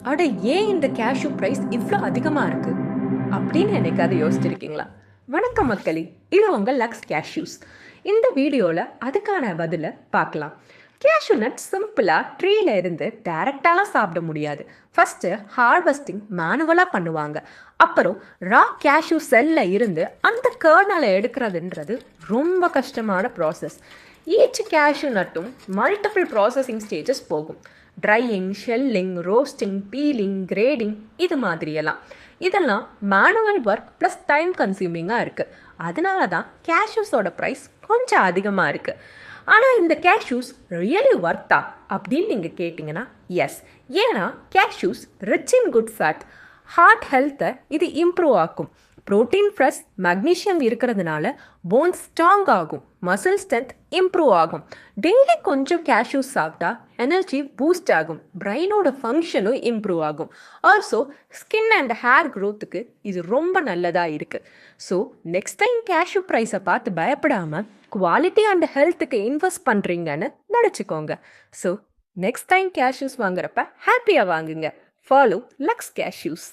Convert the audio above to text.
அட ஏன் இந்த கேஷ்யூ ப்ரைஸ் இவ்வளோ அதிகமாக இருக்குது அப்படின்னு என்னைக்காவது யோசிச்சிருக்கீங்களா? வணக்கம் மக்களே, இது உங்கள் லக்ஸ் கேஷ்யூஸ். இந்த வீடியோவில் அதுக்கான பதிலை பார்க்கலாம். கேஷ்யூ நட் சிம்பிளாக ட்ரீல இருந்து டைரெக்டாலாம் சாப்பிட முடியாது. ஃபஸ்ட்டு ஹார்வெஸ்டிங் மேனுவலாக பண்ணுவாங்க. அப்புறம் ரா கேஷ்யூ செல்ல இருந்து அந்த கர்னலை எடுக்கிறதுன்றது ரொம்ப கஷ்டமான ப்ராசஸ். ஈச் கேஷ்யூ நட்டும் மல்டிபிள் ப்ராசஸிங் ஸ்டேஜஸ் போகும். Drying, shelling, roasting, peeling, grading, இது மாதிரியெல்லாம். இதெல்லாம் மேனுவல் ஒர்க் ப்ளஸ் டைம் கன்சியூமிங்காக இருக்குது. அதனால தான் கேஷ்யூஸோட ப்ரைஸ் கொஞ்சம் அதிகமாக இருக்குது. ஆனால் இந்த கேஷ்யூஸ் ரியலி ஒர்த்தா அப்படின்னு நீங்கள் கேட்டிங்கன்னா எஸ். ஏன்னா cashews rich in good fat. Heart ஹெல்த்தை இது இம்ப்ரூவ் ஆக்கும். ப்ரோட்டீன் ப்ளஸ் மெக்னீஷியம் இருக்கிறதுனால போன்ஸ் ஸ்ட்ராங் ஆகும், மசில் ஸ்ட்ரென்த் இம்ப்ரூவ் ஆகும். டெய்லி கொஞ்சம் கேஷ்யூஸ் சாப்பிட்டா எனர்ஜி பூஸ்ட் ஆகும், பிரெயினோட ஃபங்க்ஷனும் இம்ப்ரூவ் ஆகும். ஆல்சோ ஸ்கின் அண்ட் ஹேர் க்ரோத்துக்கு இது ரொம்ப நல்லதாக இருக்குது. ஸோ நெக்ஸ்ட் டைம் கேஷ்யூ ப்ரைஸை பார்த்து பயப்படாமல் குவாலிட்டி அண்ட் ஹெல்த்துக்கு இன்வெஸ்ட் பண்ணுறீங்கன்னு நினச்சிக்கோங்க. ஸோ நெக்ஸ்ட் டைம் கேஷ்யூஸ் வாங்குறப்ப ஹாப்பியாக வாங்குங்க. Follow Lux cashews.